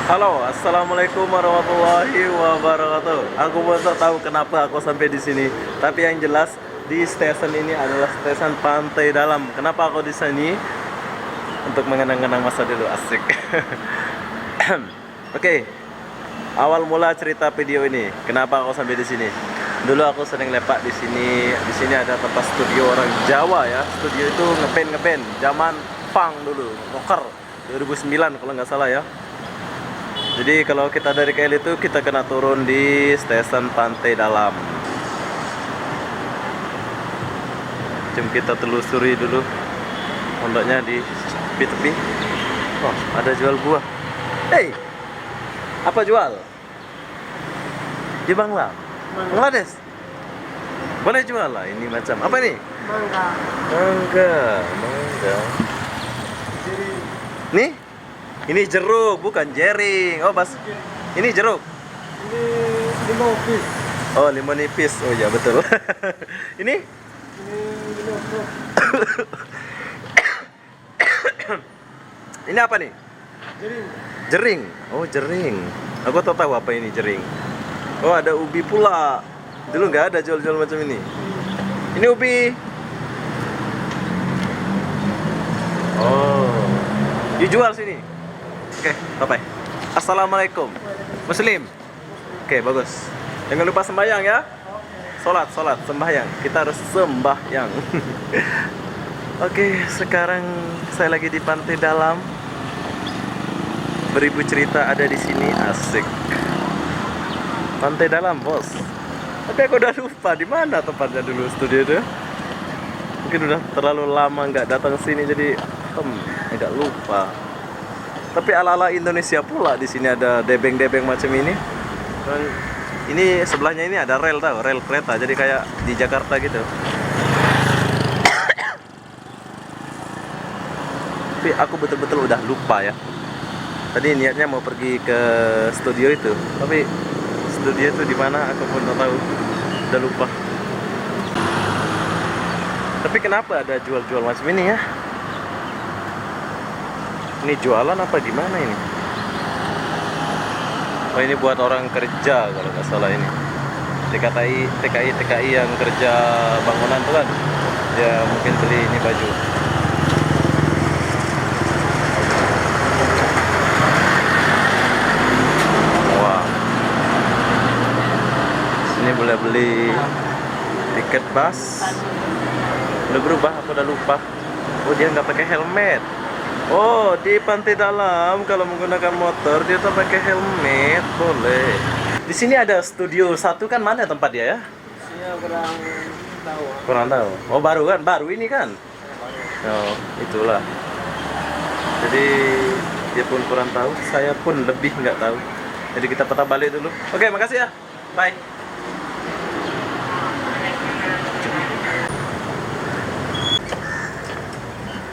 Halo, assalamualaikum warahmatullahi wabarakatuh. Aku mau tahu kenapa aku sampai di sini. Tapi yang jelas di stasiun ini adalah stasiun Pantai Dalam. Kenapa aku di sini? Untuk mengenang-kenang masa dulu, asik. Oke, awal mula cerita video ini. Kenapa aku sampai di sini? Dulu aku sering lepak di sini. Di sini ada tempat studio orang Jawa ya. Studio itu ngepen zaman punk dulu, rocker 2009 kalau nggak salah ya. Jadi kalau kita dari KL itu kita kena turun di stasiun Pantai Dalam. Jom kita telusuri dulu pondoknya di tepi-tepi. Oh, ada jual buah. Hey, apa jual? Di Bangla, Bangladesh. Boleh jual lah. Ini macam apa nih? Mangga. Mangga. Nih? Ini jeruk, bukan jering. Oh, Bas. Ini jeruk. Ini limau nipis. Oh, limau nipis. Oh ya, betul. Ini? Ini limau nipis. Ini apa nih? Jering. Jering. Oh, jering. Aku tahu apa ini jering. Oh, ada ubi pula. Dulu nggak ada jual-jual macam ini. Ini ubi. Oh. Dijual sini. Oke, bye-bye. Assalamualaikum. Muslim. Oke, bagus. Jangan lupa sembahyang ya. Sholat, sembahyang. Kita harus sembahyang. Oke, sekarang saya lagi di Pantai Dalam. Beribu cerita ada di sini, asik. Pantai Dalam, bos. Tapi aku udah lupa di mana tempatnya dulu studio itu. Mungkin udah terlalu lama nggak datang sini jadi agak lupa. Tapi ala-ala Indonesia pula di sini ada debeng-debeng macam ini. Dan ini sebelahnya ini ada rel tahu, rel kereta. Jadi kayak di Jakarta gitu. Tapi aku betul-betul udah lupa ya. Tadi niatnya mau pergi ke studio itu, tapi studio itu di mana aku pun tak tahu. Udah lupa. Tapi kenapa ada jual-jual macam ini ya? Ini jualan apa gimana ini? Oh, ini buat orang kerja kalau nggak salah ini. TKI yang kerja bangunan tuh kan. Ya mungkin beli ini baju. Wah. Ini boleh beli tiket bus. Udah berubah, aku udah lupa. Oh, dia nggak pakai helmet. Oh, di Pantai Dalam kalau menggunakan motor dia tuh pakai helmet, boleh. Di sini ada studio satu kan, mana tempat dia ya? Saya kurang tahu. Kurang tahu. Oh, baru kan? Baru ini kan? Oh, itulah. Jadi dia pun kurang tahu, saya pun lebih nggak tahu. Jadi kita putar balik dulu. Oke, makasih ya. Bye.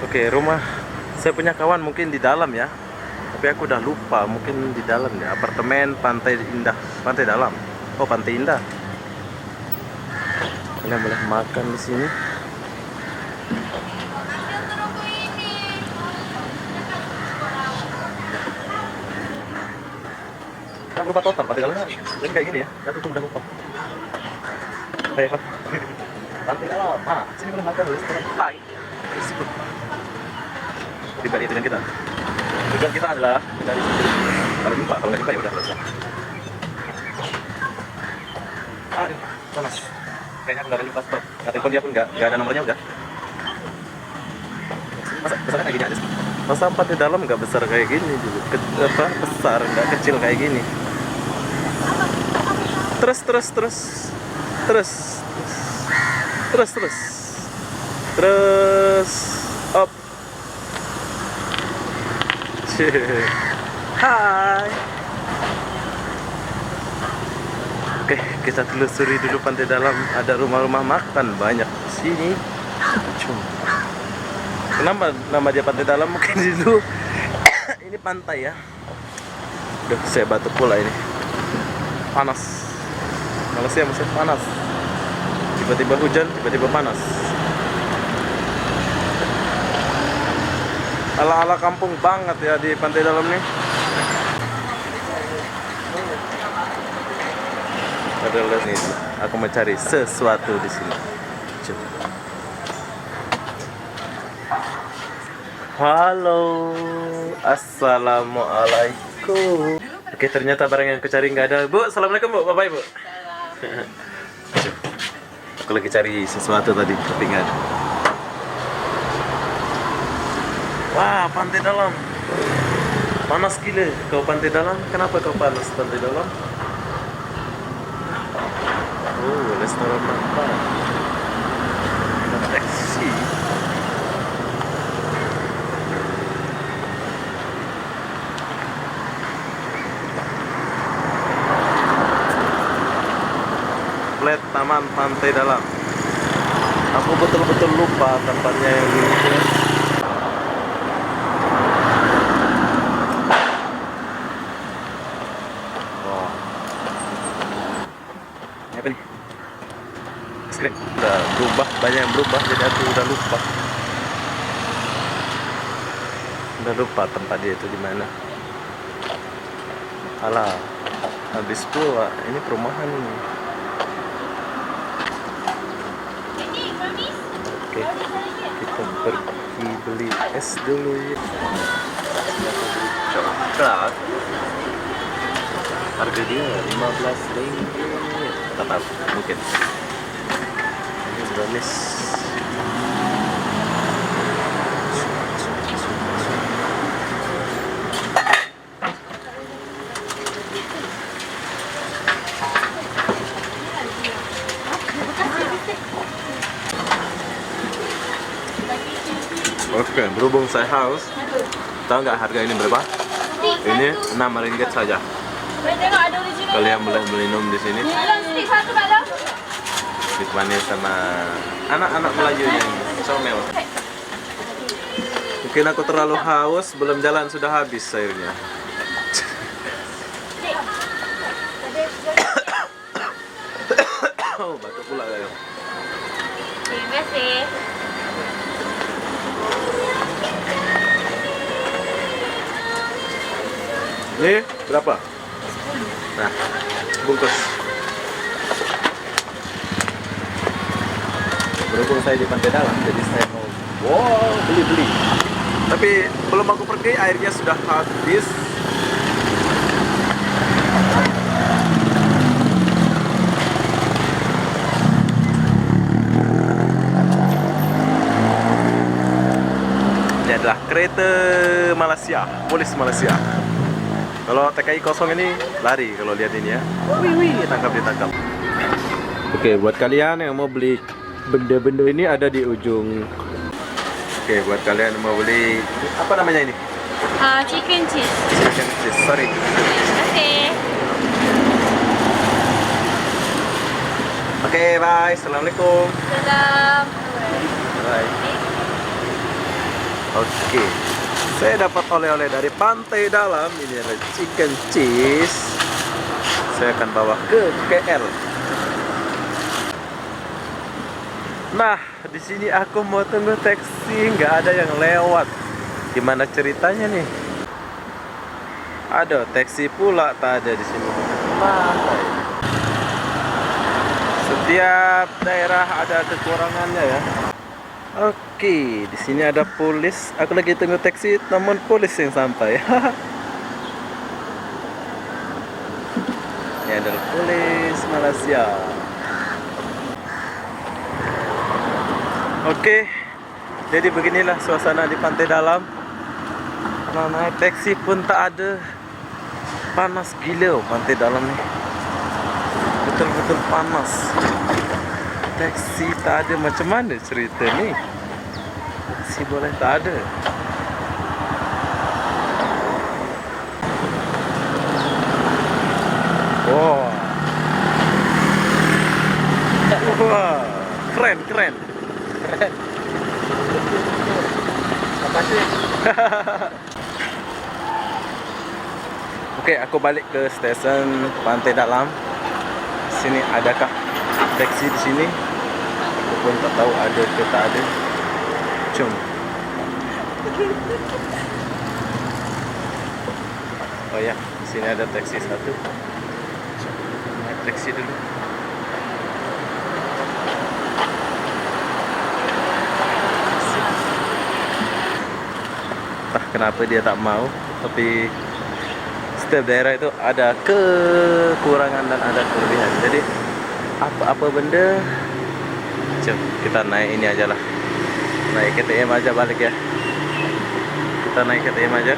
Oke, rumah saya punya kawan mungkin di dalam ya, tapi aku udah lupa, mungkin di dalam ya. Apartemen Pantai Indah, Pantai Dalam. Oh, Pantai Indah. Kalian boleh makan di sini. Kan lupa total Pantai Dalam. Jadi kayak gini ya. Aku tuh udah lupa. Baiklah. Pantai Dalam. Nah, sini boleh makan dulu. Bye. Pribadi dengan kita. Tujuan kita adalah mencari sendiri. Kalau jumpa, kalau nggak jumpa ya udah selesai. Aduh, panas. Kayaknya aku nggak ada lupa stop. Nggak telepon dia pun nggak ada nomornya udah. Masa besarnya kayak gini aja sih. Masa Pantai Dalam nggak besar kayak gini dulu. Besar nggak kecil kayak gini. Terus up. Hai. Oke, kita telusuri dulu Pantai Dalam. Ada rumah-rumah makan banyak di sini. Kenapa nama dia Pantai Dalam? Mungkin dulu ini pantai ya. Udah saya batuk pula ini. Panas. Malaysia musim panas. Tiba-tiba hujan, tiba-tiba panas. Ala-ala kampung banget ya di Pantai Dalam nih. adalah nih. Aku mencari sesuatu di sini. Coba. Halo, assalamualaikum. Oke, ternyata barang yang aku cari nggak ada. Bu, assalamualaikum bu, bye bu. Aku lagi cari sesuatu tadi, tapi nggak ada. Wah, pantai dalam. Panas gila. Kau pantai dalam? Kenapa kau panas pantai dalam? Oh, restoran makan. Taksi. Flat Taman Pantai Dalam. Aku betul-betul lupa tempatnya yang di sini. Oh. Apa nih? Screen. Udah berubah, banyak yang berubah, jadi aku udah lupa. Udah lupa tempat dia itu di mana. Alah, habis pula. Ini perumahan ini. Oke, kita pergi beli es dulu ya. Coklat. Harga dia 15 ringgit. Tetap mungkin. Ini brownies. Oke, berhubung saya haus, tahu nggak harga ini berapa? Ini 6 ringgit saja. Kalian boleh minum di sini. Ditemani sama anak-anak Melayu yang comel. Mungkin aku terlalu haus, belum jalan sudah habis airnya. Oh, batuk pula kayak. Terima kasih. Ini berapa? Nah, bungkus. Berhubung saya di pantai dalam, jadi saya mau beli. Tapi belum aku pergi, airnya sudah habis. Ini adalah kereta Malaysia, polis Malaysia. Kalau TKI kosong ini lari kalau lihat ini ya. Wih, ditangkap. Oke, buat kalian yang mau beli benda-benda ini ada di ujung. Oke, buat kalian yang mau beli apa namanya ini? Chicken cheese. Chicken cheese, sorry. Terima kasih. Oke, bye. Assalamualaikum. Salam. Bye. Oke. Saya dapat oleh-oleh dari pantai dalam. Ini ada chicken cheese. Saya akan bawa ke KL. Nah, di sini aku mau tunggu taksi, nggak ada yang lewat. Gimana ceritanya nih? Ada taksi pula tak ada di sini. Mana? Setiap daerah ada kekurangannya ya. Oke, di sini ada polis. Aku lagi tunggu taksi, namun polis yang sampai. Ini adalah polis Malaysia. Oke, jadi beginilah suasana di pantai dalam. Kalau naik taksi pun tak ada. Panas gila pantai dalam nih. Betul-betul panas. Taksi tak ada, macam mana cerita ni? Taksi boleh tak ada. Wah. Wah, keren. Apa sih? Oke, aku balik ke stesen pantai dalam. Sini adakah taksi di sini? Aku pun tak tahu ada ke tak ada. Jom. Oh ya, di sini ada taksi satu. Naik taksi dulu. kenapa dia tak mau. Tapi setiap daerah itu ada kekurangan dan ada kelebihan. Jadi apa-apa benda, jom kita naik ini aja lah. Naik KTM aja balik ya. Kita naik KTM aja.